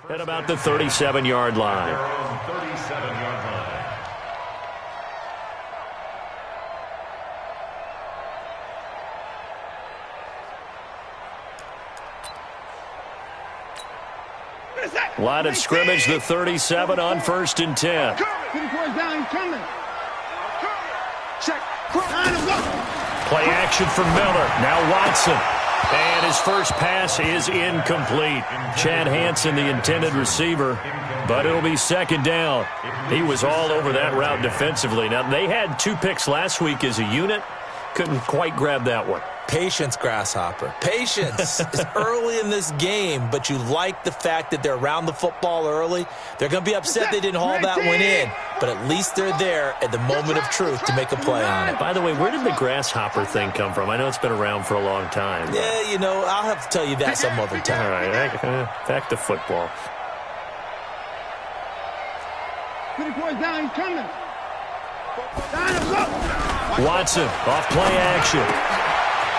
At about the 37-yard line. Line of scrimmage, the 37 on 1st and 10. Play action from Miller. Now Watson. And his first pass is incomplete. Chad Hansen, the intended receiver, but it'll be 2nd down. He was all over that route defensively. Now, they had 2 picks last week as a unit. Couldn't quite grab that one. Patience, Grasshopper. Patience. It's early in this game, but you like the fact that they're around the football early. They're going to be upset they didn't haul that one in, but at least they're there at the moment of truth to make a play on it. By the way, where did the grasshopper thing come from? I know it's been around for a long time. Yeah, you know, I'll have to tell you that some other time. All right, back to football. Down, he's coming. Watson, off play action.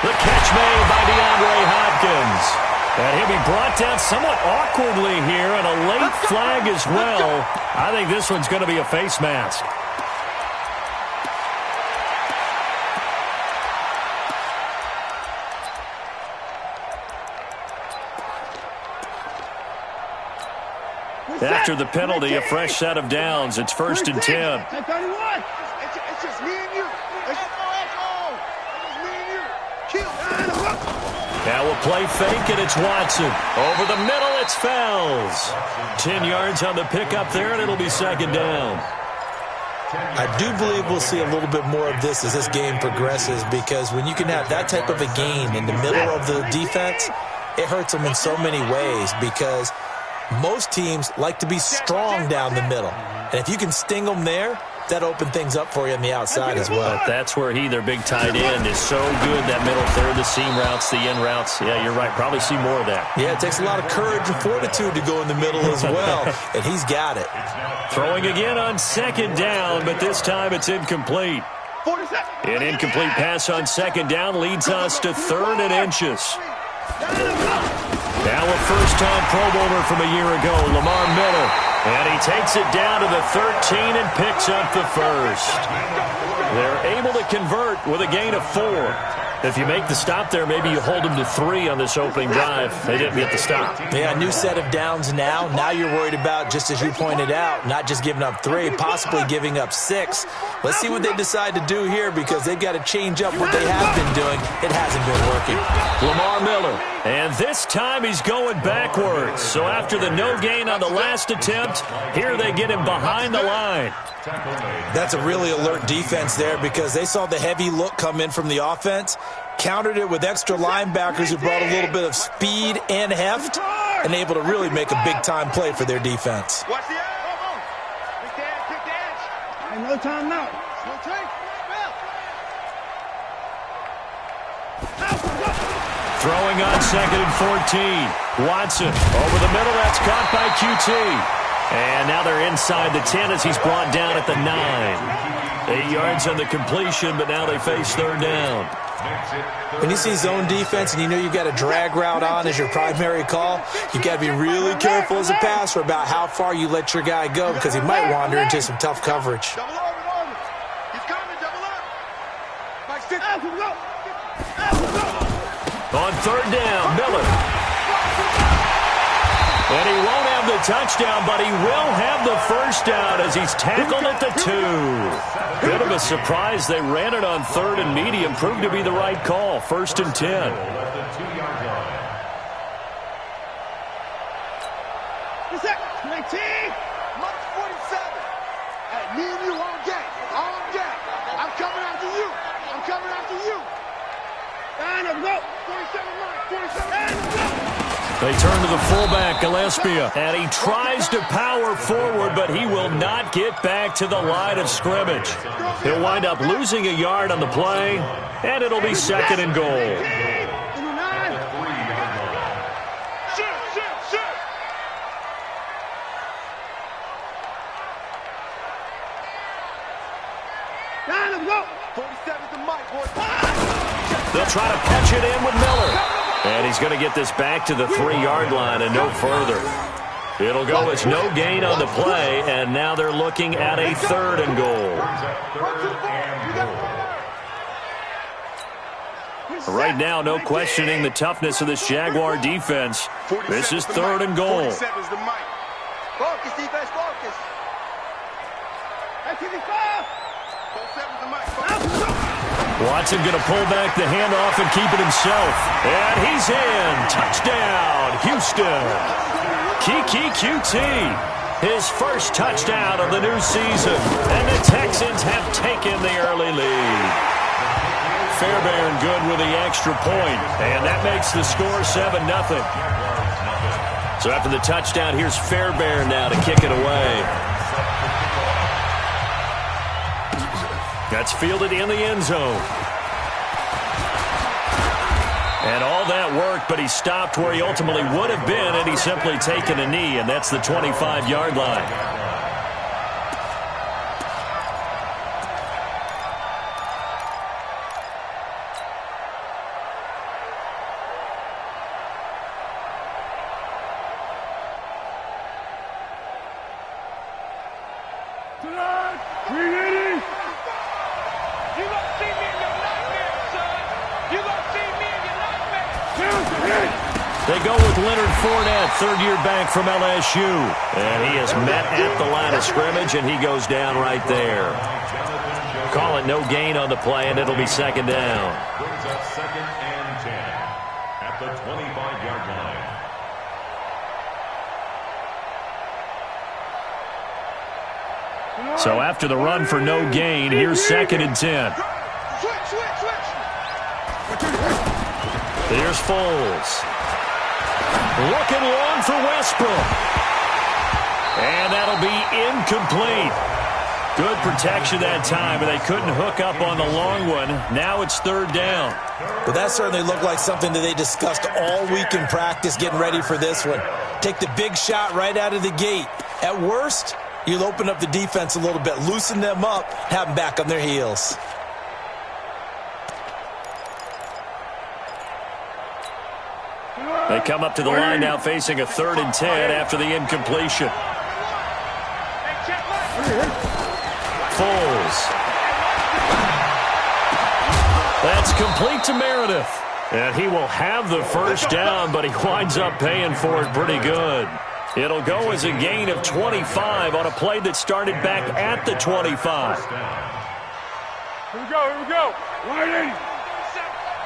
The catch made by DeAndre Hopkins. And he'll be brought down somewhat awkwardly here, and a late flag as well. I think this one's going to be a face mask. After the penalty, a fresh set of downs. It's 1st and 10. It's just me and you. Now we'll play fake, and it's Watson. Over the middle, it's Fells. 10 yards on the pickup there, and it'll be 2nd down. I do believe we'll see a little bit more of this as this game progresses, because when you can have that type of a gain in the middle of the defense, it hurts them in so many ways, because most teams like to be strong down the middle. And if you can sting them there, that opened things up for you on the outside as well. But that's where their big tight end, is so good. That middle third, the seam routes, the in routes. Yeah, you're right. Probably see more of that. Yeah, it takes a lot of courage and fortitude to go in the middle as well, and he's got it. Throwing again on 2nd down, but this time it's incomplete. An incomplete pass on 2nd down leads us to 3rd and inches. Now a first-time Pro Bowler from a year ago, Lamar Miller. And he takes it down to the 13 and picks up the first. They're able to convert with a gain of 4. If you make the stop there, maybe you hold them to 3 on this opening drive. They didn't get the stop. Yeah, new set of downs now. Now you're worried about, just as you pointed out, not just giving up 3, possibly giving up 6. Let's see what they decide to do here, because they've got to change up what they have been doing. It hasn't been working. Lamar Miller. And this time he's going backwards. So after the no gain on the last attempt, here they get him behind the line. That's a really alert defense there, because they saw the heavy look come in from the offense, countered it with extra linebackers who brought a little bit of speed and heft, and able to really make a big-time play for their defense. Watch the edge. Kick the edge. Ain't no time now. No time. Throwing on 2nd and 14. Watson over the middle. That's caught by QT. And now they're inside the 10 as he's brought down at the 9. 8 yards on the completion, but now they face 3rd down. When you see zone defense and you know you've got a drag route on as your primary call, you've got to be really careful as a passer about how far you let your guy go, because he might wander into some tough coverage. Double over. He's coming, double up. On 3rd down, Miller. And he won't have the touchdown, but he will have the first down as he's tackled at the 2. Bit of a surprise. They ran it on 3rd and medium. Proved to be the right call. 1st and 10. What's that? 19. Mark 47. Hey, me and you on game. On game. I'm coming after you. I'm coming after you. And go. 47, Mark. 47. And go. They turn to the fullback, Gillespie, and he tries to power forward, but he will not get back to the line of scrimmage. He'll wind up losing a yard on the play, and it'll be 2nd and goal. They'll try to patch it in with Miller. And he's going to get this back to the 3-yard line and no further. It'll go as no gain on the play, and now they're looking at a 3rd and goal. Right now, no questioning the toughness of this Jaguar defense. This is 3rd and goal. Focus, defense, focus. Watson going to pull back the handoff and keep it himself. And he's in. Touchdown, Houston. Kiki QT. His first touchdown of the new season. And the Texans have taken the early lead. Fairbairn good with the extra point. And that makes the score 7-0. So after the touchdown, here's Fairbairn now to kick it away. That's fielded in the end zone. And all that work, but he stopped where he ultimately would have been had he simply taken a knee, and that's the 25-yard line. They go with Leonard Fournette, third-year back from LSU. And he is met at the line of scrimmage, and he goes down right there. Call it no gain on the play, and it'll be 2nd down. Brings up 2nd and 10 at the 25-yard line. So after the run for no gain, here's 2nd and 10. Here's Foles. Looking long for Westbrook. And that'll be incomplete. Good protection that time, and they couldn't hook up on the long one. Now it's 3rd down. But that certainly looked like something that they discussed all week in practice, getting ready for this one. Take the big shot right out of the gate. At worst, you'll open up the defense a little bit, loosen them up, have them back on their heels. They come up to the line now facing a 3rd and 10 after the incompletion. Foles. That's complete to Meredith. And he will have the first down, but he winds up paying for it pretty good. It'll go as a gain of 25 on a play that started back at the 25. Here we go. 180.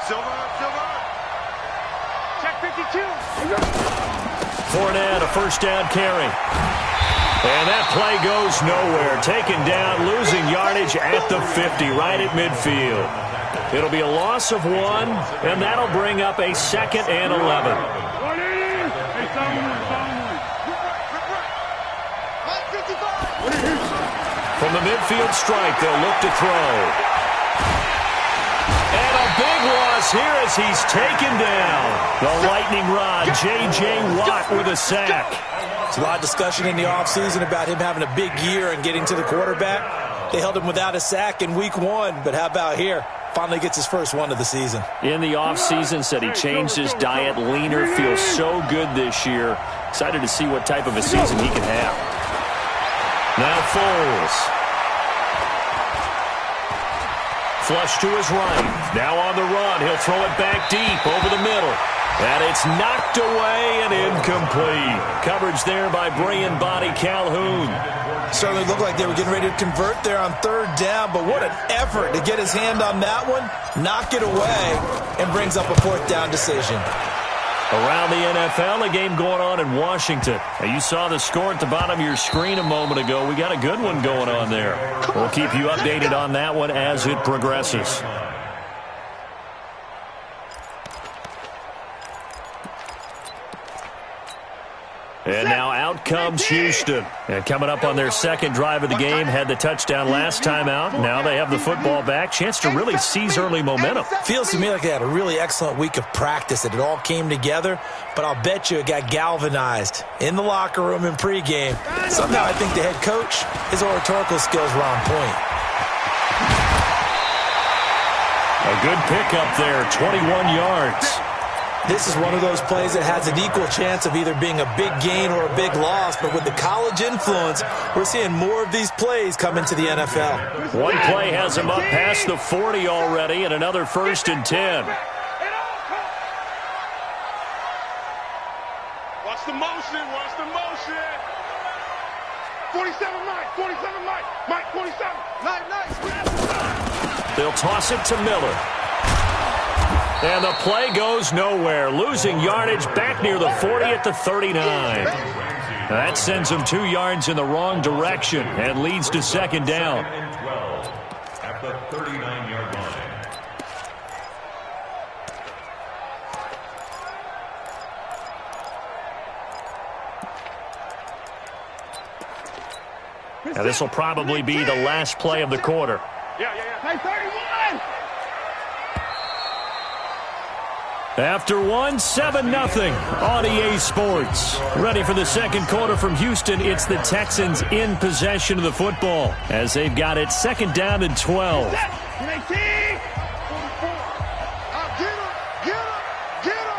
Silver. Check 52. Fournette, a first down carry. And that play goes nowhere. Taken down, losing yardage at the 50, right at midfield. It'll be a loss of 1, and that'll bring up a 2nd and 11. From the midfield strike, they'll look to throw. And a big loss here as he's taken down. The lightning rod, J.J. Watt with a sack. There's a lot of discussion in the offseason about him having a big year and getting to the quarterback. They held him without a sack in week 1, but how about here? Finally gets his first one of the season. In the offseason, said he changed his diet, leaner, feels so good this year. Excited to see what type of a season he can have. Now Foles. Flush to his right. Now on the run. He'll throw it back deep over the middle. And it's knocked away and incomplete. Coverage there by Brian Body Calhoun. Certainly looked like they were getting ready to convert there on 3rd down, but what an effort to get his hand on that one, knock it away, and brings up a 4th down decision. Around the NFL, a game going on in Washington. Now, you saw the score at the bottom of your screen a moment ago. We got a good one going on there. We'll keep you updated on that one as it progresses. And now out comes Houston. And coming up on their 2nd drive of the game, had the touchdown last time out. Now they have the football back. Chance to really seize early momentum. Feels to me like they had a really excellent week of practice, that it all came together. But I'll bet you it got galvanized in the locker room in pregame. Somehow I think the head coach, his oratorical skills were on point. A good pickup there, 21 yards. This is one of those plays that has an equal chance of either being a big gain or a big loss, but with the college influence, we're seeing more of these plays come into the NFL. One play has him up past the 40 already, and another 1st and 10. Watch the motion, watch the motion. 47 Mike, 47 Mike, Mike 47. Nice. They'll toss it to Miller. And the play goes nowhere, losing yardage back near the 40 at the 39. That sends them 2 yards in the wrong direction and leads to 2nd down. And 12 at the 39-yard line. Now this will probably be the last play of the quarter. Yeah. Hey, 31. After one, 7-0 on EA Sports. Ready for the second quarter from Houston. It's the Texans in possession of the football as they've got it 2nd down and 12. 18. 44. Get him.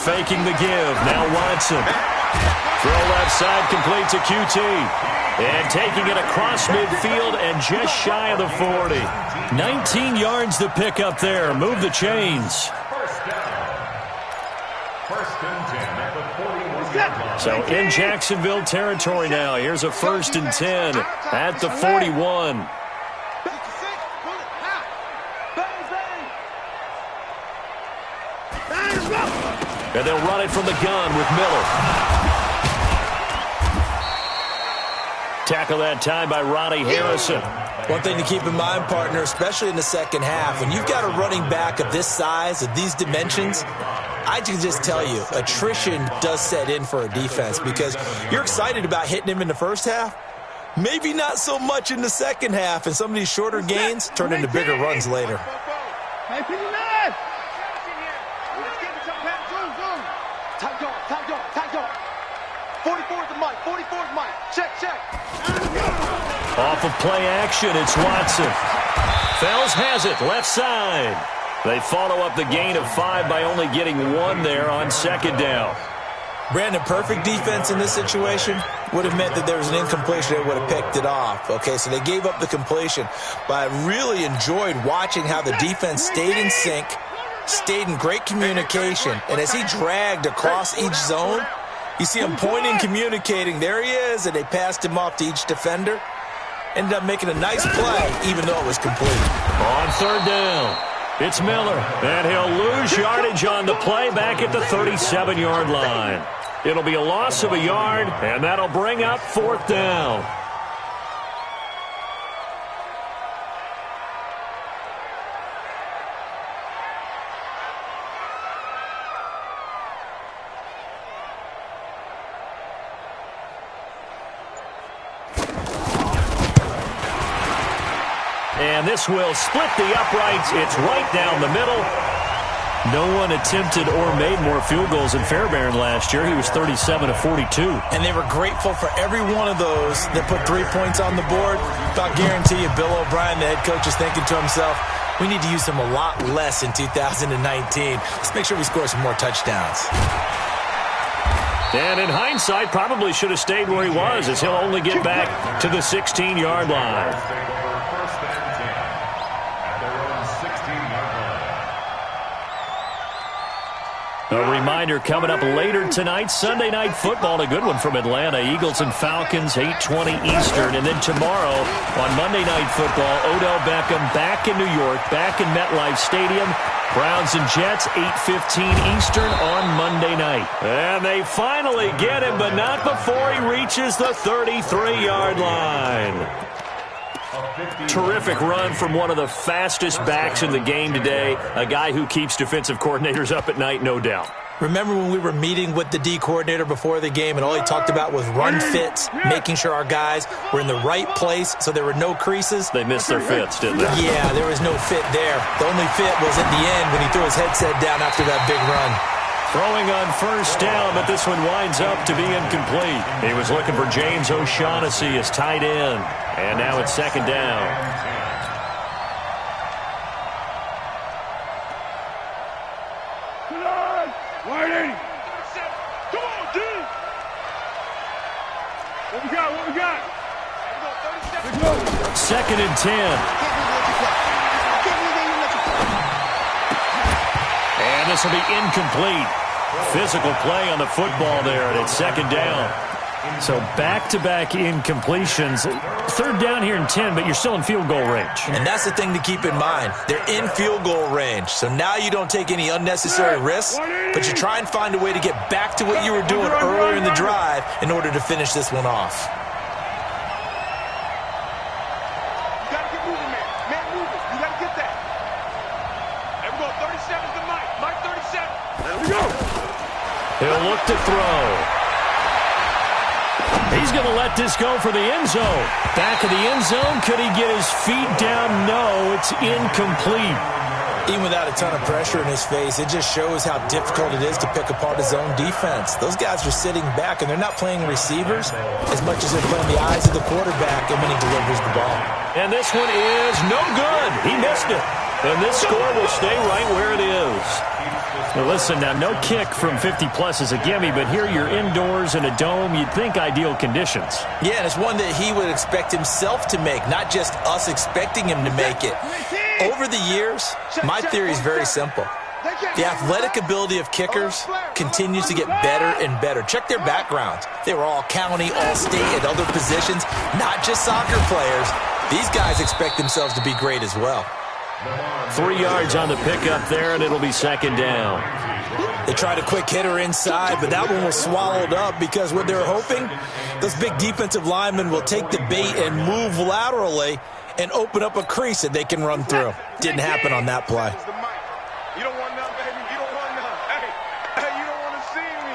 Faking the give. Now Watson. Throw left side, complete to QT. And taking it across midfield and just shy of the 40. 19 yards to pick up there. Move the chains. First and 10 at the 41-yard line. So in Jacksonville territory now. Here's a 1st and 10 at the 41. And they'll run it from the gun with Miller. Tackle that time by Ronnie Harrison. One thing to keep in mind, partner, especially in the second half, when you've got a running back of this size, of these dimensions, I can just tell you, attrition does set in for a defense because you're excited about hitting him in the first half. Maybe not so much in the second half, and some of these shorter gains turn into bigger runs later. Hey, 59. Tight dog. 44 to Mike. Check. Off of play action, it's Watson. Fells has it, left side. They follow up the gain of 5 by only getting 1 there on 2nd down. Brandon, perfect defense in this situation would have meant that there was an incompletion that would have picked it off. Okay, so they gave up the completion, but I really enjoyed watching how the defense stayed in sync, stayed in great communication, and as he dragged across each zone, you see him pointing, communicating. There he is, and they passed him off to each defender. Ended up making a nice play, even though it was complete. On 3rd down, it's Miller, and he'll lose yardage on the play back at the 37-yard line. It'll be a loss of a yard, and that'll bring up 4th down. And this will split the uprights. It's right down the middle. No one attempted or made more field goals than Fairbairn last year. He was 37 of 42. And they were grateful for every one of those that put 3 points on the board. I'll guarantee you Bill O'Brien, the head coach, is thinking to himself, we need to use him a lot less in 2019. Let's make sure we score some more touchdowns. And in hindsight, probably should have stayed where he was, as he'll only get back to the 16-yard line. A reminder coming up later tonight, Sunday Night Football, a good one from Atlanta. Eagles and Falcons, 8:20 Eastern. And then tomorrow on Monday Night Football, Odell Beckham back in New York, back in MetLife Stadium. Browns and Jets, 8:15 Eastern on Monday night. And they finally get him, but not before he reaches the 33-yard line. Terrific run from one of the fastest backs in the game today. A guy who keeps defensive coordinators up at night, no doubt. Remember when we were meeting with the D coordinator before the game and all he talked about was run fits, making sure our guys were in the right place so there were no creases? They missed their fits, didn't they? Yeah, there was no fit there. The only fit was at the end when he threw his headset down after that big run. Throwing on first down, but this one winds up to be incomplete. He was looking for James O'Shaughnessy as tight end. And now it's second down. What we got? Second and 10. And this will be incomplete. Physical play on the football there, and it's second down. So back-to-back incompletions. Third down here in 10, but you're still in field goal range. And that's the thing to keep in mind. They're in field goal range. So now you don't take any unnecessary risks, but you try and find a way to get back to what you were doing earlier in the drive in order to finish this one off. You got to get moving, man. Man moving. You got to get that. There we go. 37's the Mike. Mike 37. There we go. He'll look to throw. He's going to let this go for the end zone. Back of the end zone. Could he get his feet down? No, it's incomplete. Even without a ton of pressure in his face, it just shows how difficult it is to pick apart his own defense. Those guys are sitting back, and they're not playing receivers as much as they're playing the eyes of the quarterback and when he delivers the ball. And this one is no good. He missed it. And this score will stay right where it is. Well, listen, now, no kick from 50-plus is a gimme, but here you're indoors in a dome. You'd think ideal conditions. Yeah, and it's one that he would expect himself to make, not just us expecting him to make it. Over the years, my theory is very simple. The athletic ability of kickers continues to get better and better. Check their backgrounds. They were all county, all state, at other positions, not just soccer players. These guys expect themselves to be great as well. 3 yards on the pickup there, and it'll be second down. They tried a quick hitter inside, but that one was swallowed up because what they're hoping, those big defensive linemen will take the bait and move laterally and open up a crease that they can run through. Didn't happen on that play. You don't want none, baby. You don't want none. Hey, you don't want to see me.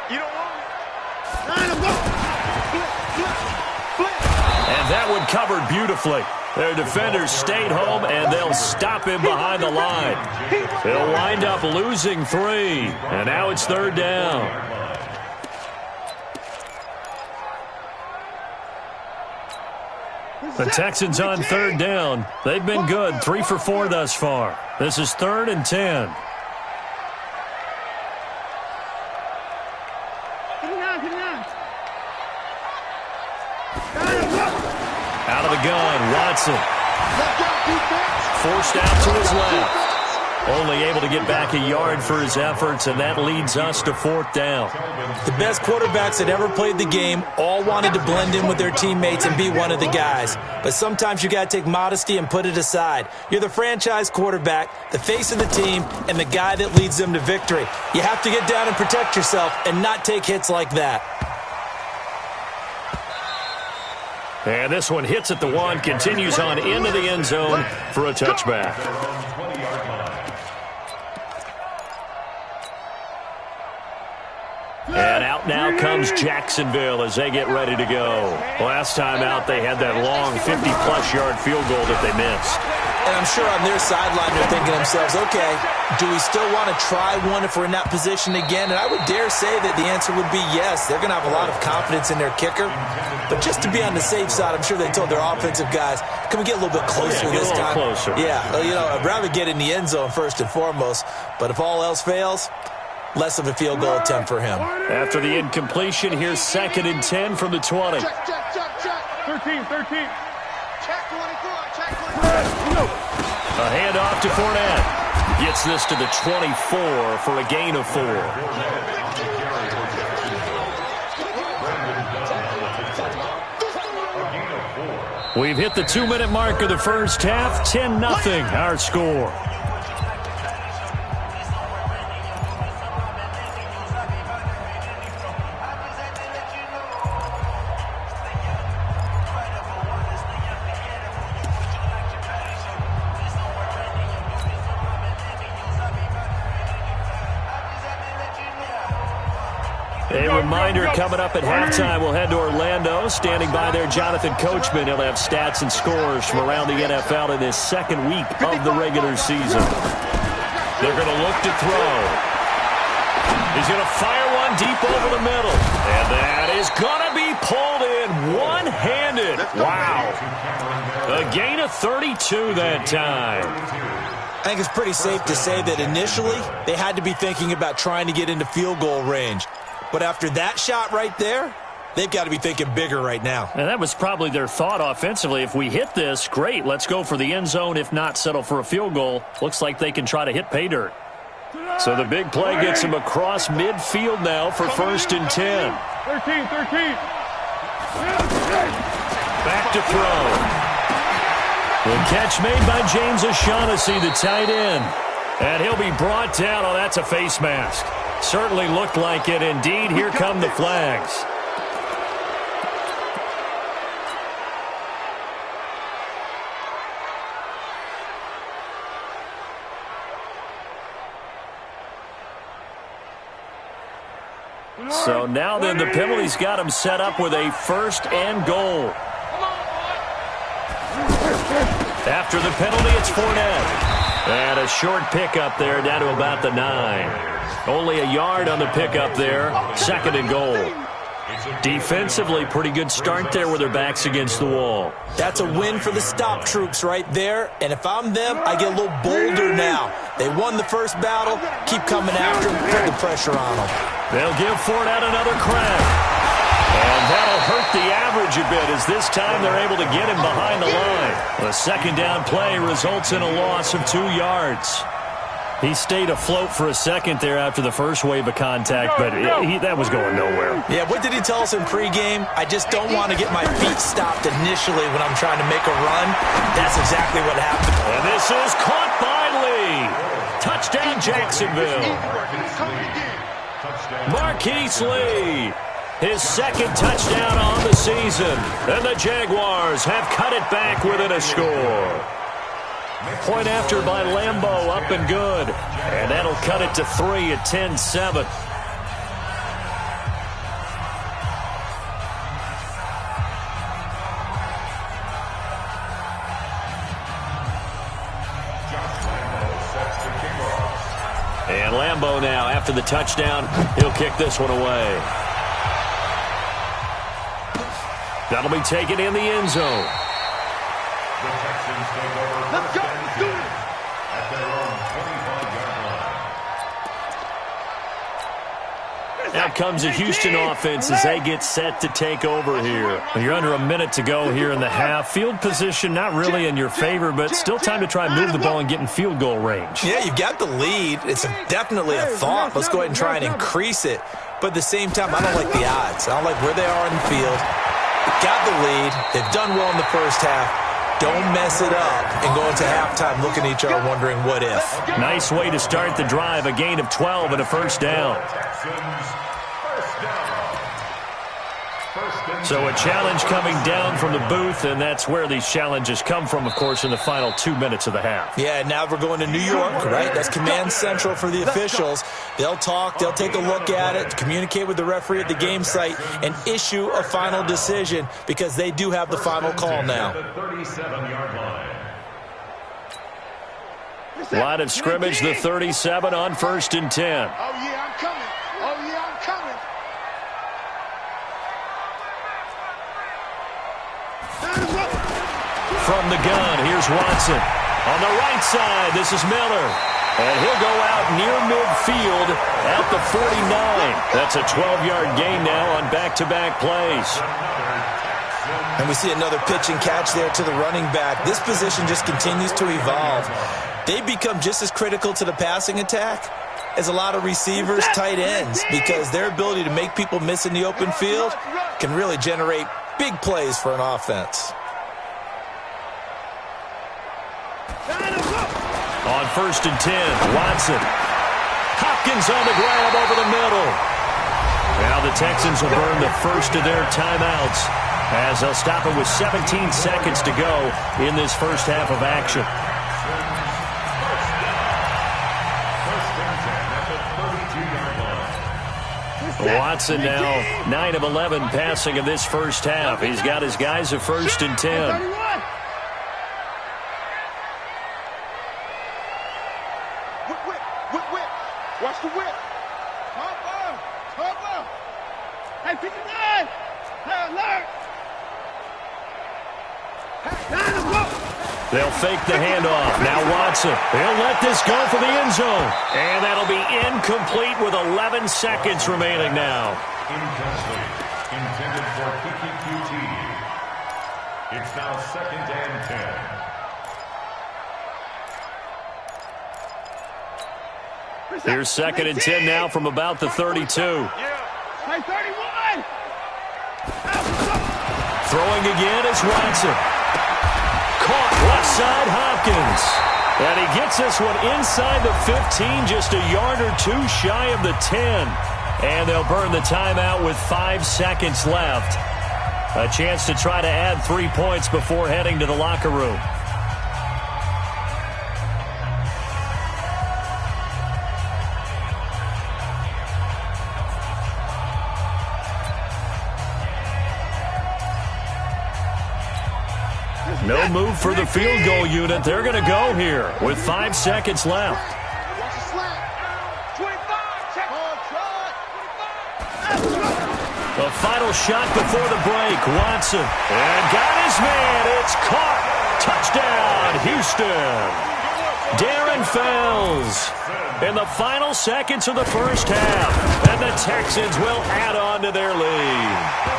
You don't want me. And that one covered beautifully. Their defenders stayed home, and they'll stop him behind the line. They'll wind up losing 3, and now it's third down. The Texans on third down. They've been good, 3 for 4 thus far. This is 3rd and 10. Out of the gun, Watson. Forced out to his left. Only able to get back a yard for his efforts, and that leads us to 4th down. The best quarterbacks that ever played the game all wanted to blend in with their teammates and be one of the guys. But sometimes you got to take modesty and put it aside. You're the franchise quarterback, the face of the team, and the guy that leads them to victory. You have to get down and protect yourself and not take hits like that. And this one hits at the 1, continues on into the end zone for a touchback. And out now comes Jacksonville as they get ready to go. Last time out, they had that long 50-plus yard field goal that they missed. And I'm sure on their sideline they're thinking to themselves, okay, do we still want to try one if we're in that position again? And I would dare say that the answer would be yes. They're going to have a lot of confidence in their kicker. But just to be on the safe side, I'm sure they told their offensive guys, can we get a little bit closer this time? Closer. Yeah, you know, I'd rather get in the end zone first and foremost. But if all else fails, less of a field goal attempt for him. After the incompletion, here's 2nd and 10 from the 20. Check. 13. Check 24. A handoff to Fournette. Gets this to the 24 for a gain of 4. We've hit the 2-minute mark of the first half. 10-0 our score. reminder, coming up at halftime, we'll head to Orlando. Standing by there, Jonathan Coachman. He'll have stats and scores from around the NFL in this second week of the regular season. They're going to look to throw. He's going to fire one deep over the middle. And that is going to be pulled in one-handed. Wow. A gain of 32 that time. I think it's pretty safe to say that initially they had to be thinking about trying to get into field goal range. But after that shot right there, they've got to be thinking bigger right now. And that was probably their thought offensively. If we hit this, great, let's go for the end zone. If not, settle for a field goal. Looks like they can try to hit pay dirt. So the big play gets him across midfield now for 1st and 10. 13. Back to throw. The catch made by James O'Shaughnessy, the tight end. And he'll be brought down. Oh, that's a face mask. Certainly looked like it. Indeed, here come the flags. So now then, the penalty's got him set up with a 1st and goal. After the penalty, it's Fournette. And a short pickup there down to about the 9. Only a yard on the pickup there. 2nd and goal. Defensively, pretty good start there with their backs against the wall. That's a win for the stop troops right there. And if I'm them, I get a little bolder now. They won the first battle. Keep coming after them. Put the pressure on them. They'll give Fournette another crack. And that'll hurt the average a bit as this time they're able to get him behind the line. The 2nd down play results in a loss of 2 yards. He stayed afloat for a second there after the first wave of contact, but that was going nowhere. Yeah, what did he tell us in pregame? I just don't want to get my feet stopped initially when I'm trying to make a run. That's exactly what happened. And this is caught by Lee. Touchdown, Jacksonville. Marquise Lee. His 2nd touchdown on the season. And the Jaguars have cut it back within a score. Point after by Lambeau, up and good. And that'll cut it to 3 at 10-7. And Lambeau now, after the touchdown, he'll kick this one away. That'll be taken in the end zone. The Texans take over. Let's go. Let's do it. At their own 25-yard line. Out comes the Houston offense as they get set to take over here. You're under a minute to go here in the half. Field position not really in your favor, but still time to try and move the ball and get in field goal range. Yeah, you've got the lead. It's definitely a thought. Let's go ahead and try and increase it. But at the same time, I don't like the odds. I don't like where they are in the field. Got the lead. They've done well in the first half. Don't mess it up and go into halftime looking at each other wondering what if. Nice way to start the drive. A gain of 12 and a 1st down. So a challenge coming down from the booth, and that's where these challenges come from, of course, in the final 2 minutes of the half. Yeah, now we're going to New York, right? That's command central for the officials. They'll talk, they'll take a look at it, communicate with the referee at the game site, and issue a final decision because they do have the final call now. Line of scrimmage, the 37 on 1st and 10. Oh, yeah, I'm coming. Oh, yeah, I'm coming. From the gun, here's Watson. On the right side, this is Miller. And he'll go out near midfield at the 49. That's a 12-yard gain now on back-to-back plays. And we see another pitch and catch there to the running back. This position just continues to evolve. They become just as critical to the passing attack as a lot of receivers, tight ends, because their ability to make people miss in the open field can really generate big plays for an offense. On 1st and 10, Watson. Hopkins on the grab over the middle. Now the Texans will burn the first of their timeouts as they'll stop it with 17 seconds to go in this first half of action. Watson now 9 of 11 passing in this first half. He's got his guys at 1st and 10. Whip. Watch the whip. Top. Hey, 59. Hey, alert. They'll fake the handoff. Now Watson. He'll let this go for the end zone. And that'll be incomplete with 11 seconds remaining now. Incomplete. Intended for QT. It's now 2nd and 10. Here's 2nd and 10 now from about the 32. Hey, 31. Throwing again is Watson. Caught left side Hopkins. And he gets this one inside the 15, just a yard or two shy of the 10. And they'll burn the timeout with 5 seconds left. A chance to try to add 3 points before heading to the locker room. No move for the field goal unit. They're going to go here with 5 seconds left. The final shot before the break. Watson. And got his man. It's caught. Touchdown, Houston. Darren Fells in the final seconds of the first half. And the Texans will add on to their lead.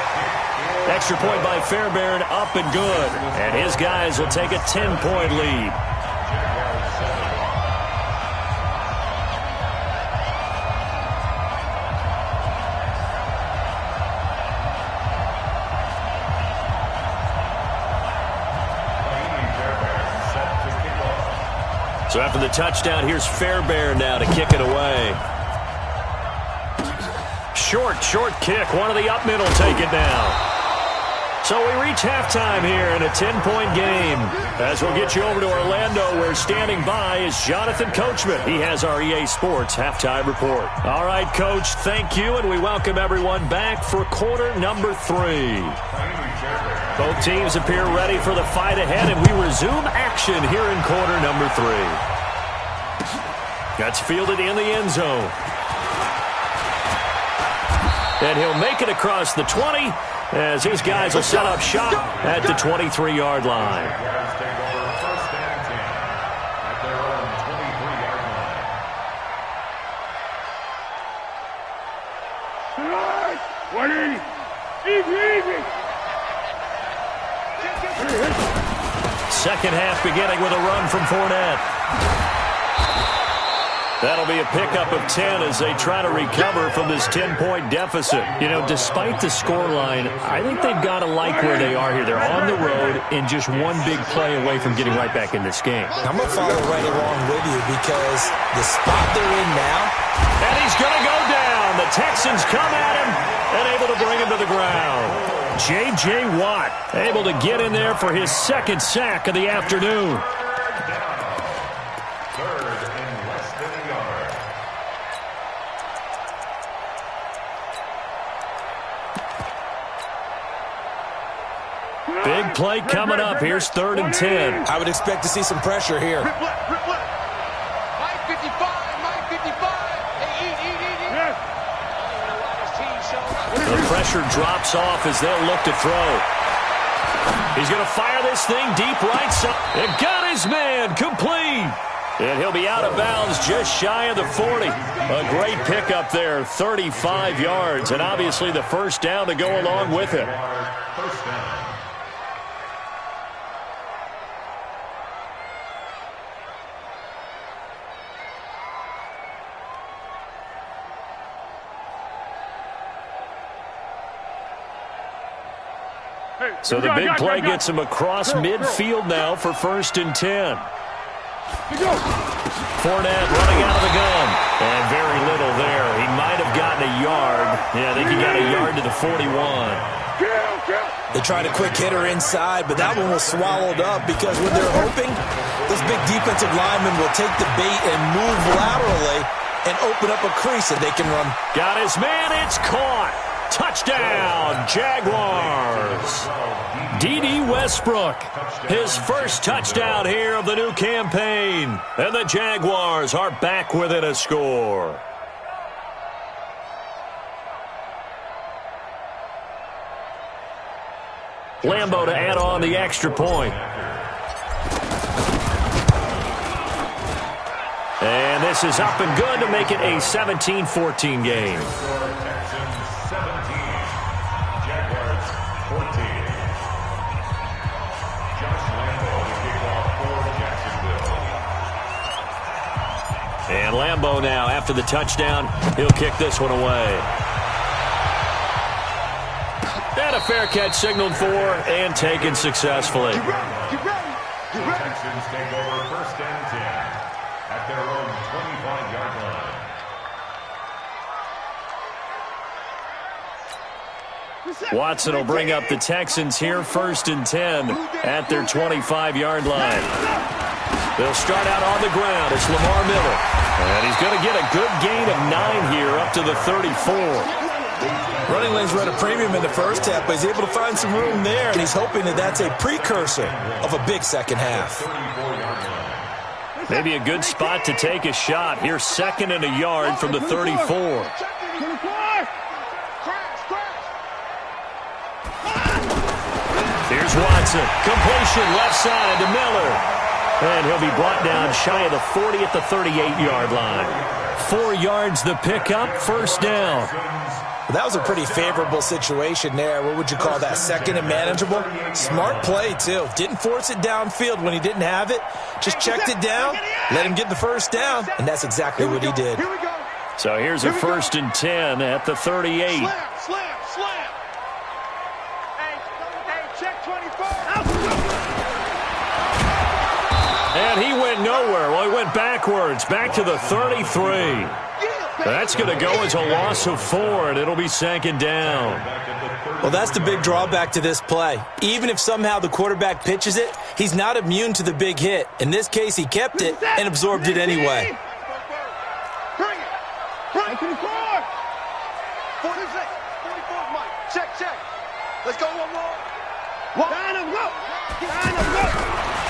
Extra point by Fairbairn, up and good. And his guys will take a 10-point lead. So after the touchdown, here's Fairbairn now to kick it away. Short kick. One of the up middle take it down. So we reach halftime here in a 10-point game. As we'll get you over to Orlando, where standing by is Jonathan Coachman. He has our EA Sports halftime report. All right, Coach, thank you, and we welcome everyone back for quarter number 3. Both teams appear ready for the fight ahead, and we resume action here in quarter number 3. That's fielded in the end zone. And he'll make it across the 20, as his guys will set up shop at the 23-yard line. Second half beginning with a run from Fournette. That'll be a pickup of 10 as they try to recover from this 10-point deficit. You know, despite the scoreline, I think they've got to like where they are here. They're on the road and just one big play away from getting right back in this game. I'm going to follow right along with you because the spot they're in now. And he's going to go down. The Texans come at him and able to bring him to the ground. J.J. Watt able to get in there for his second sack of the afternoon. Big play coming up. Here's 3rd and 10. I would expect to see some pressure here. Mike 55. The pressure drops off as they'll look to throw. He's going to fire this thing deep right side. And got his man complete. And he'll be out of bounds just shy of the 40. A great pickup there, 35 yards. And obviously the first down to go along with it. First down. So the big play gets him across midfield now for 1st and 10. Fournette running out of the gun. And very little there. He might have gotten a yard. Yeah, I think he got a yard to the 41. They tried a quick hitter inside, but that one was swallowed up because when they're hoping, this big defensive lineman will take the bait and move laterally and open up a crease that they can run. Got his man. It's caught. Touchdown, Jaguars. D.D. Westbrook, his first touchdown here of the new campaign. And the Jaguars are back within a score. Lambeau to add on the extra point. And this is up and good to make it a 17-14 game. And Lambeau now, after the touchdown, he'll kick this one away. And a fair catch signaled for and taken successfully. Get ready. Get ready. Get ready. Texans take over 1st and 10 at their own 25-yard line. Watson will bring up the Texans here 1st and 10 at their 25-yard line. They'll start out on the ground. It's Lamar Miller. And he's going to get a good gain of 9 here up to the 34. Running lanes were at a premium in the first half, but he's able to find some room there, and he's hoping that that's a precursor of a big second half. Maybe a good spot to take a shot. Here's 2nd and a yard from the 34. Here's Watson. Completion left side to Miller. And he'll be brought down shy of the 40 at the 38-yard line. 4 yards the pickup, 1st down. Well, that was a pretty favorable situation there. What would you call that? 2nd and manageable? Smart play, too. Didn't force it downfield when he didn't have it. Just checked it down, let him get the 1st down, and that's exactly what he did. Here we go. So here's a 1st and 10 at the 38. Slam. Hey, check 24. And he went nowhere. Well, he went backwards, back to the 33. That's going to go as a loss of 4, and it'll be 2nd down. Well, that's the big drawback to this play. Even if somehow the quarterback pitches it, he's not immune to the big hit. In this case, he kept it and absorbed it anyway. Bring it. 24. 46. 44, Mike. Check. Let's go one more. Line him, go.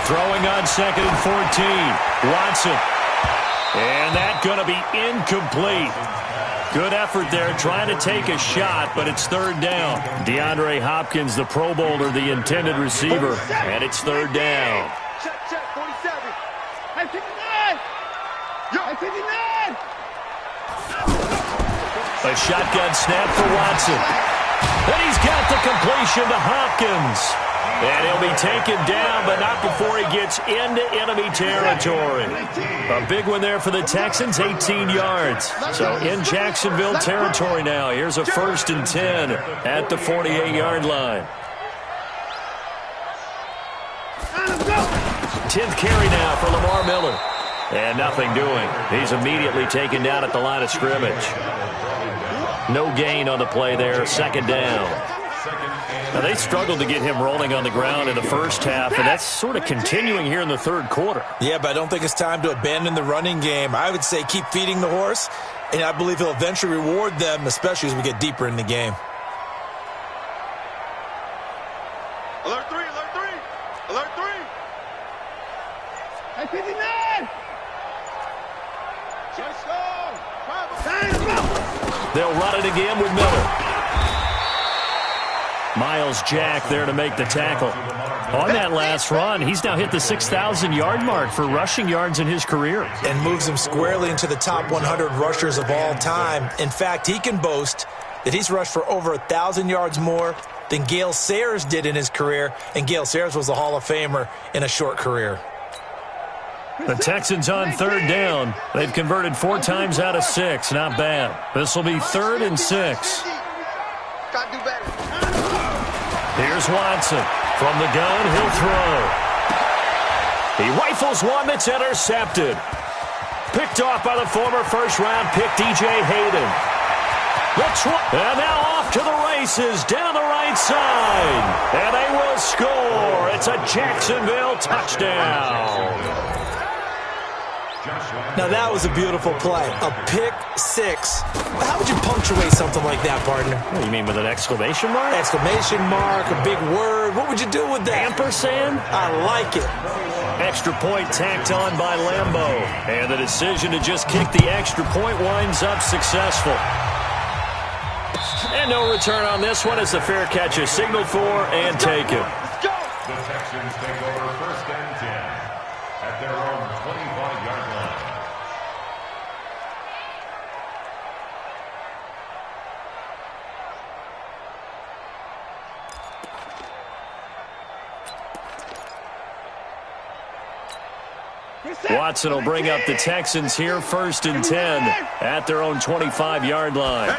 Throwing on 2nd and 14. Watson. And that's going to be incomplete. Good effort there trying to take a shot, but it's 3rd down. DeAndre Hopkins, the Pro Bowler, the intended receiver, and it's 3rd down. Check, 47. Hey, 59. Yo, 59. A shotgun snap for Watson. And he's got the completion to Hopkins. And he'll be taken down, but not before he gets into enemy territory. A big one there for the Texans, 18 yards. So in Jacksonville territory now. Here's a 1st and 10 at the 48-yard line. 10th carry now for Lamar Miller. And nothing doing. He's immediately taken down at the line of scrimmage. No gain on the play there, 2nd down. Now, they struggled to get him rolling on the ground in the first half, and that's sort of continuing here in the 3rd quarter. Yeah, but I don't think it's time to abandon the running game. I would say keep feeding the horse, and I believe he'll eventually reward them, especially as we get deeper in the game. Alert 3. Alert 3. Hey, 59. They'll run it again with Miller. Miles Jack there to make the tackle. On that last run, he's now hit the 6,000-yard mark for rushing yards in his career. And moves him squarely into the top 100 rushers of all time. In fact, he can boast that he's rushed for over 1,000 yards more than Gale Sayers did in his career. And Gale Sayers was a Hall of Famer in a short career. The Texans on 3rd down. They've converted 4 times out of 6. Not bad. This will be 3rd and 6. Gotta do better. Here's Watson. From the gun, he'll throw. He rifles one that's intercepted. Picked off by the former first-round pick, D.J. Hayden. And now off to the races down the right side. And they will score. It's a Jacksonville touchdown. Now that was a beautiful play. A pick six. How would you punctuate something like that, partner? What do you mean, with an exclamation mark? Exclamation mark, a big word. What would you do with that? Ampersand? I like it. Extra point tacked on by Lambo. And the decision to just kick the extra point winds up successful. And no return on this one as the fair catch is signaled for and taken. The Texans take over 1st and 10 at their own 25-yard line. Watson will bring up the Texans here 1st and 10 at their own 25-yard line.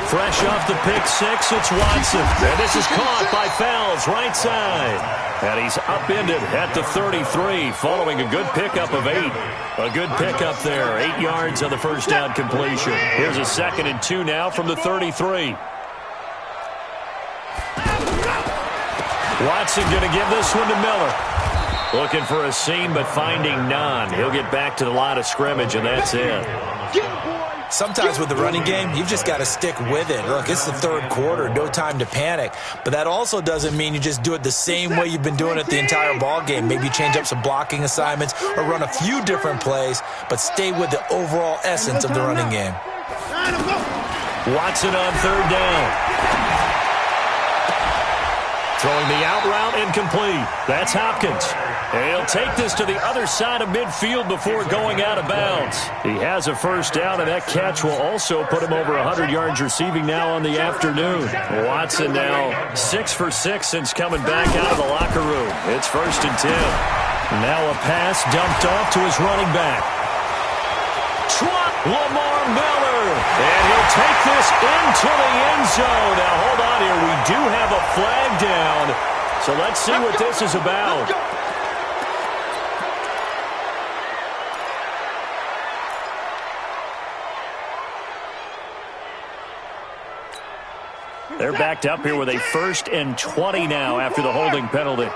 Fresh off the pick six, it's Watson. And this is caught by Fells, right side. And he's upended at the 33 following a good pickup of 8. A good pickup there, 8 yards on the first down completion. Here's a 2nd and 2 now from the 33. Watson going to give this one to Miller. Looking for a seam, but finding none. He'll get back to the line of scrimmage, and that's it. Sometimes with the running game, you've just got to stick with it. Look, it's the 3rd quarter, no time to panic. But that also doesn't mean you just do it the same way you've been doing it the entire ball game. Maybe change up some blocking assignments or run a few different plays, but stay with the overall essence of the running game. Watson on 3rd down. Throwing the out route incomplete. That's Hopkins. And he'll take this to the other side of midfield before going out of bounds. He has a 1st down, and that catch will also put him over 100 yards receiving now on the afternoon. Watson now 6 for 6 since coming back out of the locker room. It's 1st and 10. Now a pass dumped off to his running back. Lamar Miller. And he'll take this into the end zone. Now, hold on here. We do have a flag down. So let's see what this is about. They're backed up here with a 1st and 20 now after the holding penalty.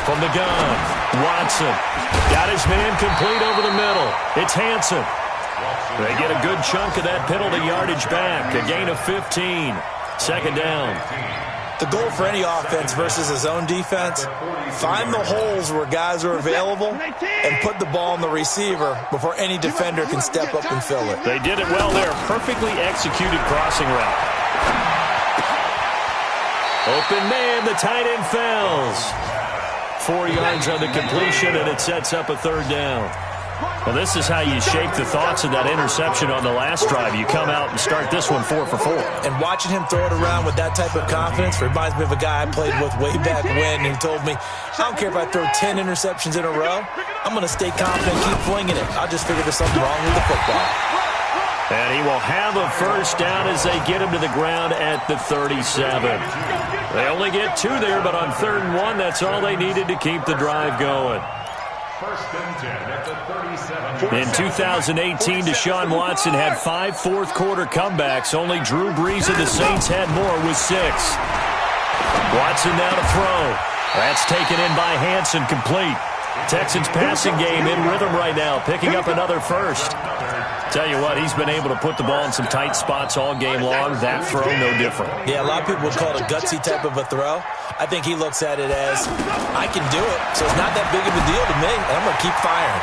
From the gun, Watson got his man complete over the middle. It's Hansen. They get a good chunk of that penalty yardage back. A gain of 15. 2nd down. The goal for any offense versus his own defense, find the holes where guys are available and put the ball in the receiver before any defender can step up and fill it. They did it well there. Perfectly executed crossing route. Open man, the tight end Fells. 4 yards on the completion, and it sets up a 3rd down. Well, this is how you shape the thoughts of that interception on the last drive. You come out and start this one 4 for 4. And watching him throw it around with that type of confidence reminds me of a guy I played with way back when who told me, I don't care if I throw 10 interceptions in a row. I'm going to stay confident and keep flinging it. I'll just figure there's something wrong with the football. And he will have a 1st down as they get him to the ground at the 37. They only get 2 there, but on 3rd and 1, that's all they needed to keep the drive going. 1st and 10 at the 37. In 2018, Deshaun Watson had 5 4th-quarter comebacks. Only Drew Brees of the Saints had more with 6. Watson now to throw. That's taken in by Hansen, complete. Texans passing game in rhythm right now, picking up another 1st. Tell you what, he's been able to put the ball in some tight spots all game long. That throw, no different. Yeah, a lot of people would call it a gutsy type of a throw. I think he looks at it as, I can do it, so it's not that big of a deal to me, and I'm going to keep firing.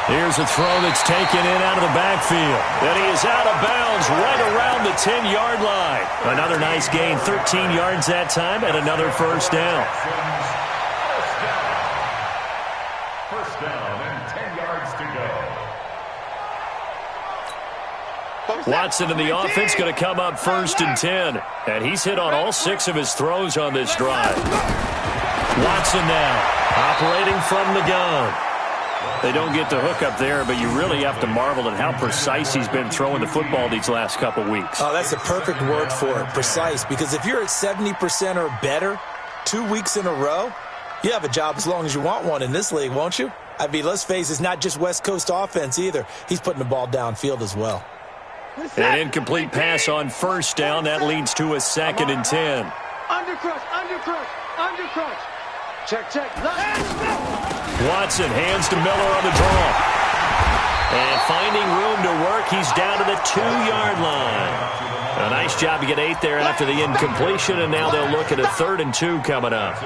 Here's a throw that's taken in out of the backfield. And he is out of bounds right around the 10-yard line. Another nice gain, 13 yards that time, and another 1st down. First down and 10 yards to go. Watson in the offense going to come up 1st and 10. And he's hit on all 6 of his throws on this drive. Watson now operating from the gun. They don't get the hook up there, but you really have to marvel at how precise he's been throwing the football these last couple weeks. Oh, that's a perfect word for it, precise. Because if you're at 70% or better 2 weeks in a row, you have a job as long as you want one in this league, won't you? I mean, let's face it, it's not just West Coast offense either. He's putting the ball downfield as well. An incomplete pass on 1st down. That leads to a 2nd and 10. Undercrush, undercrush, undercrush. Check. Watson hands to Miller on the draw. And finding room to work, he's down to the 2-yard line. A nice job to get 8 there after the incompletion, and now they'll look at a 3rd and 2 coming up.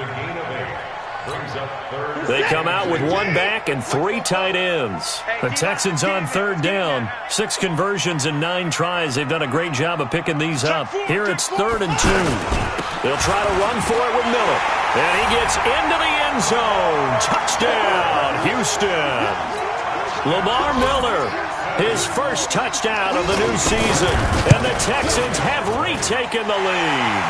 They come out with 1 back and 3 tight ends. The Texans on 3rd down. 6 conversions and 9 tries. They've done a great job of picking these up. Here it's 3rd and 2. They'll try to run for it with Miller. And he gets into the end zone. Touchdown, Houston. Lamar Miller, his first touchdown of the new season. And the Texans have retaken the lead.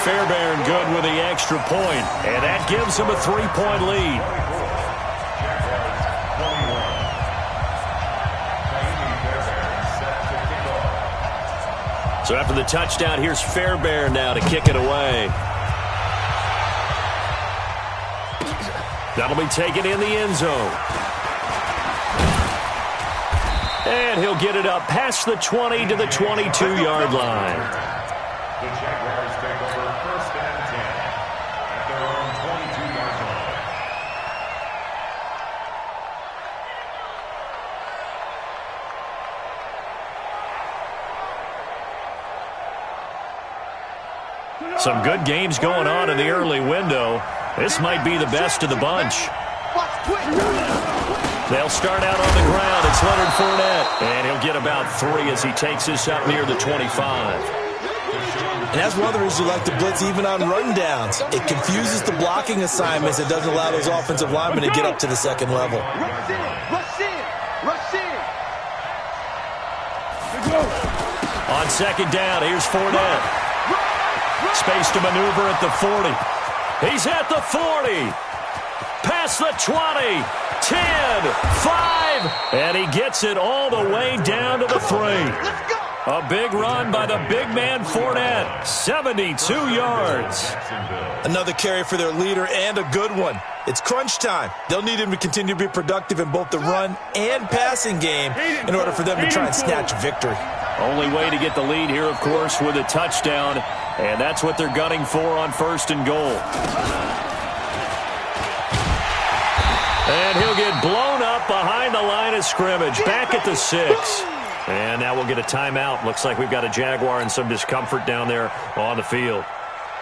Fairbairn good with the extra point, and that gives them a 3-point lead. So after the touchdown, here's Fairbairn now to kick it away. That'll be taken in the end zone. And he'll get it up past the 20 to the 22-yard line. The Jaguars take over 1st and 10 at their own 22-yard line. Some good games going on in the early window. This might be the best of the bunch. They'll start out on the ground. It's Leonard Fournette. And he'll get about 3 as he takes this up near the 25. And that's one of the reasons you like to blitz even on rundowns. It confuses the blocking assignments. It doesn't allow those offensive linemen to get up to the 2nd level. Rush in. On 2nd down, here's Fournette. Space to maneuver at the 40. He's at the 40. Past the 20. 10, 5, and he gets it all the way down to the 3. A big run by the big man Fournette, 72 yards. Another carry for their leader and a good one. It's crunch time. They'll need him to continue to be productive in both the run and passing game in order for them to try and snatch a victory. Only way to get the lead here, of course, with a touchdown, and that's what they're gunning for on 1st and goal. And he'll get blown up behind the line of scrimmage, back at the 6. And now we'll get a timeout. Looks like we've got a Jaguar and some discomfort down there on the field.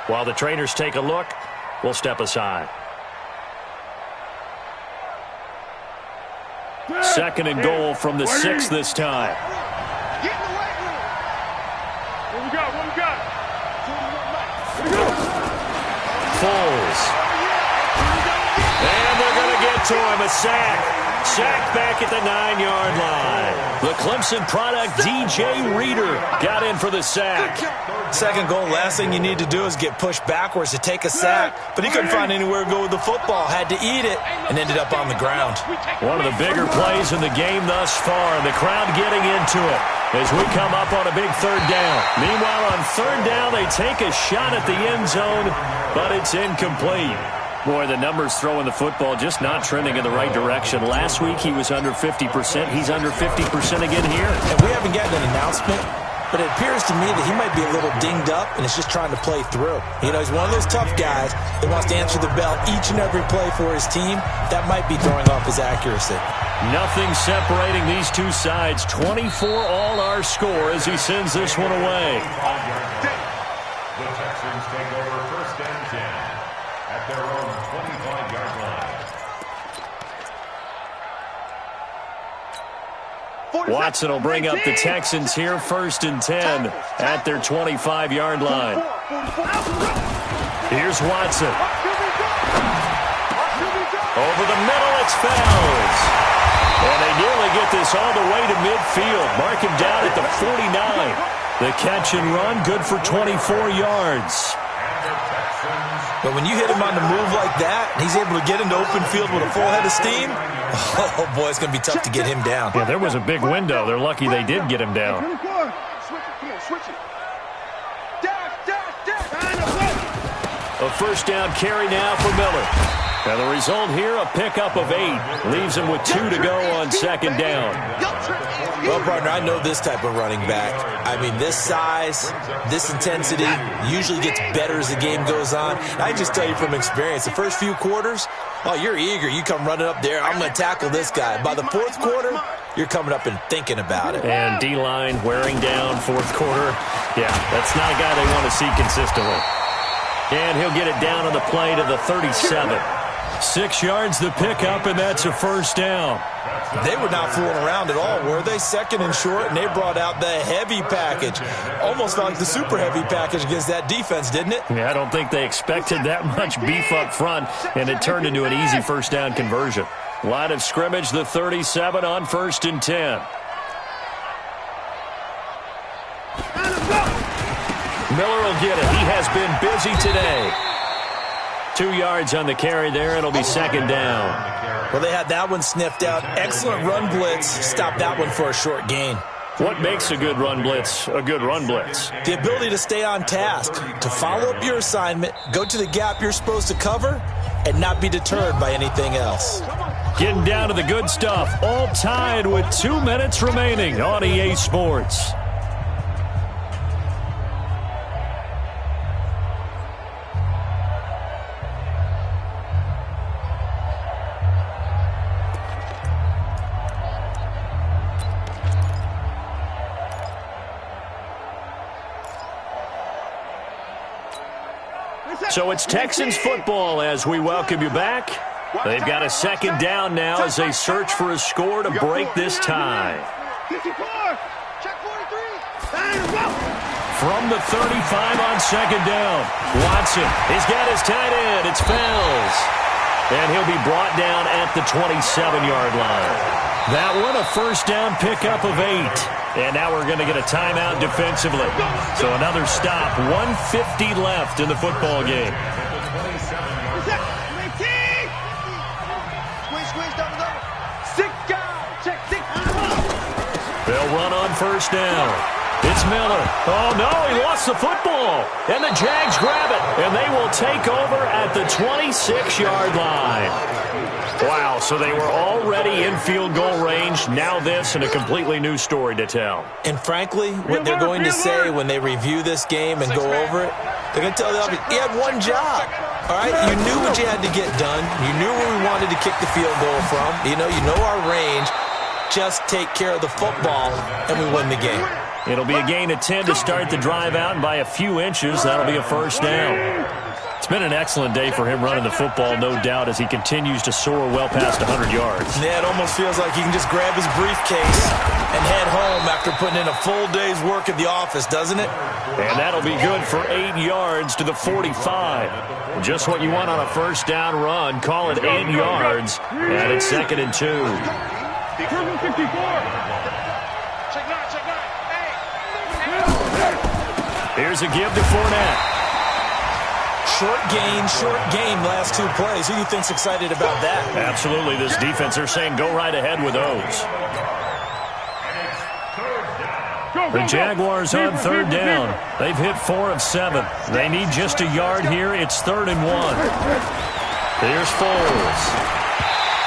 While the trainers take a look, we'll step aside. 2nd and goal from the 6 this time. What we got? Foles. And they're going to get to him, a sack. Sack back at the 9-yard line. The Clemson product, DJ Reader, got in for the sack. 2nd goal, last thing you need to do is get pushed backwards to take a sack. But he couldn't find anywhere to go with the football. Had to eat it and ended up on the ground. One of the bigger plays in the game thus far, and the crowd getting into it as we come up on a big 3rd down. Meanwhile, on 3rd down, they take a shot at the end zone, but it's incomplete. Boy, the numbers throwing the football just not trending in the right direction. Last week, he was under 50%. He's under 50% again here. And we haven't gotten an announcement, but it appears to me that he might be a little dinged up and is just trying to play through. You know, he's one of those tough guys that wants to answer the bell each and every play for his team. That might be throwing off his accuracy. Nothing separating these two sides. 24 all our score as he sends this one away. The Texans take over 1st and 10 at their own 25-yard line. Watson will bring up the Texans here 1st and 10 at their 25-yard line. Here's Watson. Over the middle, it's Fells. And they nearly get this all the way to midfield. Mark him down at the 49. The catch and run, good for 24 yards. But when you hit him on the move like that, and he's able to get into open field with a full head of steam, oh boy, it's going to be tough to get him down. Yeah, there was a big window. They're lucky they did get him down. A first down carry now for Miller. And the result here, a pickup of 8. Leaves him with 2 to go on second down. Well, partner, I know this type of running back. I mean, this size, this intensity usually gets better as the game goes on. I just tell you from experience, the first few quarters, oh, you're eager. You come running up there, I'm going to tackle this guy. By the fourth quarter, you're coming up and thinking about it. And D-line wearing down fourth quarter. Yeah, that's not a guy they want to see consistently. And he'll get it down on the play to the 37. 6 yards the pickup, and that's a first down. They were not fooling around at all, were they? Second and short, and they brought out the heavy package. Almost like the super heavy package against that defense, didn't it? Yeah, I don't think they expected that much beef up front, and it turned into an easy first down conversion. Line of scrimmage, the 37 on 1st and 10. Miller will get it. He has been busy today. 2 yards on the carry there. It'll be second down. Well, they had that one sniffed out. Excellent run blitz. Stop that one for a short gain. What makes a good run blitz a good run blitz? The ability to stay on task, to follow up your assignment, go to the gap you're supposed to cover, and not be deterred by anything else. Getting down to the good stuff. All tied with 2 minutes remaining on EA Sports. So it's Texans football as we welcome you back. They've got a second down now as they search for a score to break this tie. 54, check 43, From the 35 on second down, Watson, he's got his tight end. It's Fells. And he'll be brought down at the 27-yard line. That one, a first down pickup of 8. And now we're going to get a timeout defensively. So another stop, 1:50 left in the football game. They'll run on first down. It's Miller. Oh, no, he lost the football. And the Jags grab it. And they will take over at the 26-yard line. Wow, so they were already in field goal range. Now this and a completely new story to tell. And frankly, what they're going to say when they review this game and go over it, they're going to tell the offense, he had one job. All right, you knew what you had to get done. You knew where we wanted to kick the field goal from. You know our range. Just take care of the football, and we win the game. It'll be a gain of 10 to start the drive out, and by a few inches, that'll be a first down. It's been an excellent day for him running the football, no doubt, as he continues to soar well past 100 yards. Yeah, it almost feels like he can just grab his briefcase and head home after putting in a full day's work at the office, doesn't it? And that'll be good for 8 yards to the 45. Just what you want on a first down run. Call it 8 yards, and it's 2nd and 2. Here's a give to Fournette. Short gain, last 2 plays. Who do you think's excited about that? Absolutely. This defense, they're saying go right ahead with those. The Jaguars on third down. They've hit 4 of 7. They need just a yard here. It's 3rd and 1. Here's Foles.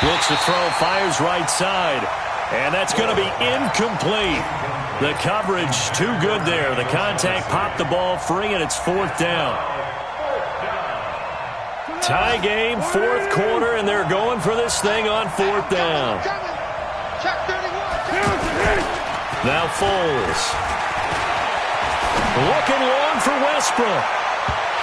Looks to throw, fires right side. And that's going to be incomplete. The coverage too good there. The contact popped the ball free, and it's 4th down. Tie game, 4th quarter, and they're going for this thing on 4th down. Now Foles. Looking long for Westbrook.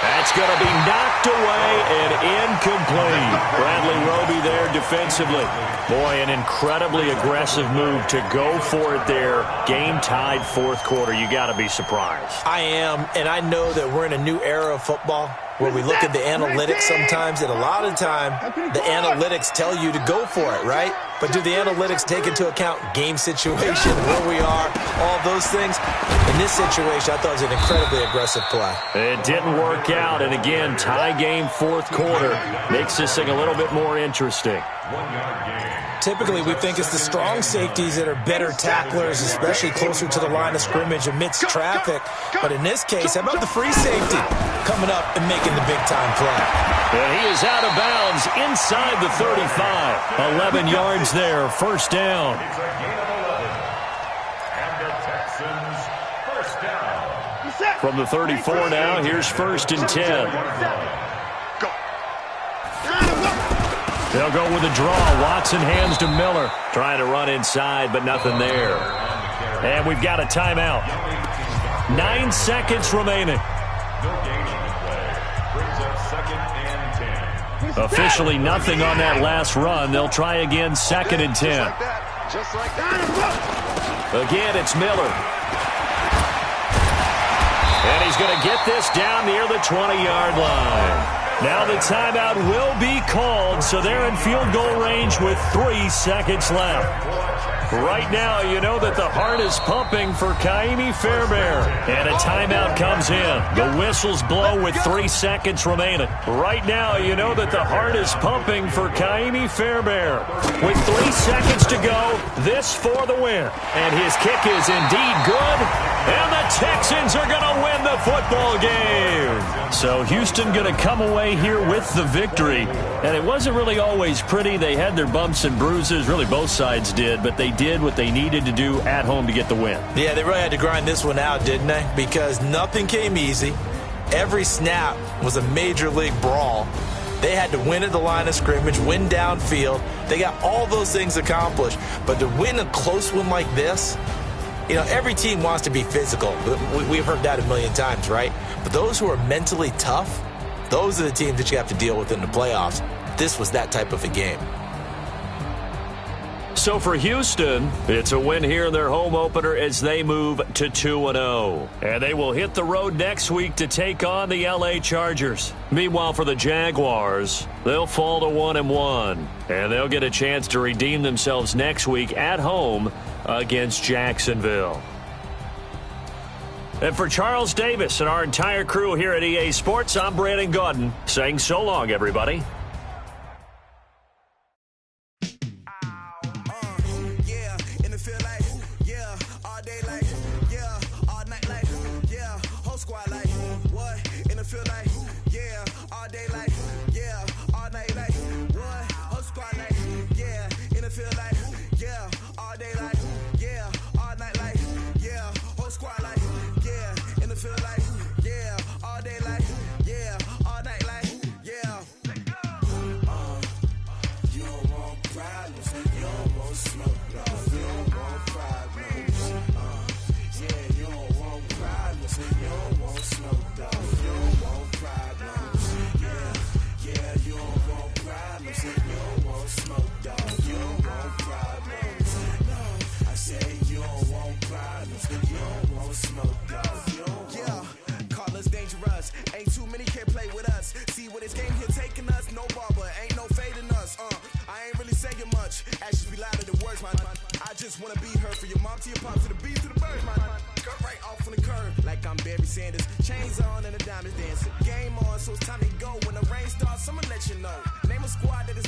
That's going to be knocked away and incomplete. Bradley Roby there defensively. Boy, an incredibly aggressive move to go for it there. Game tied 4th quarter. You got to be surprised. I am, and I know that we're in a new era of football where we look at the analytics sometimes, and a lot of time the analytics tell you to go for it, right? But do the analytics take into account game situation, where we are, all those things? In this situation, I thought it was an incredibly aggressive play. It didn't work out, and again, tie game 4th quarter makes this thing a little bit more interesting. typically we think it's the strong safeties that are better tacklers, especially closer to the line of scrimmage amidst traffic. But in this case, how about the free safety coming up and making the big-time play? And he is out of bounds inside the 35. 11 yards there, first down. It's a gain of 11. And the Texans first down. From the 34 now, here's first and 10. They'll go with a draw. Watson hands to Miller. Trying to run inside, but nothing there. And we've got a timeout. 9 seconds remaining. Officially nothing on that last run. They'll try again, second and 10. Again, it's Miller. And he's going to get this down near the 20-yard line. Now the timeout will be called, so they're in field goal range with 3 seconds left. Right now, you know that the heart is pumping for Kaimi Fairbairn. And a timeout comes in. The whistles blow with 3 seconds remaining. Right now, you know that the heart is pumping for Kaimi Fairbairn. With 3 seconds to go, this for the win. And his kick is indeed good. And the Texans are going to win the football game. So Houston going to come away here with the victory. And it wasn't really always pretty. They had their bumps and bruises. Really, both sides did. But they did what they needed to do at home to get the win. Yeah, they really had to grind this one out, didn't they? Because nothing came easy. Every snap was a major league brawl. They had to win at the line of scrimmage, win downfield. They got all those things accomplished. But to win a close one like this, you know, every team wants to be physical. We've heard that a million times, right? But those who are mentally tough, those are the teams that you have to deal with in the playoffs. This was that type of a game. So for Houston, it's a win here in their home opener as they move to 2-0. And they will hit the road next week to take on the LA Chargers. Meanwhile, for the Jaguars, they'll fall to 1-1. And they'll get a chance to redeem themselves next week at home against Jacksonville. And for Charles Davis and our entire crew here at EA Sports, I'm Brandon Gaudin saying so long, everybody. Chains on and the diamonds dancing. Game on, so it's time to go. When the rain starts, I'ma let you know. Name a squad that is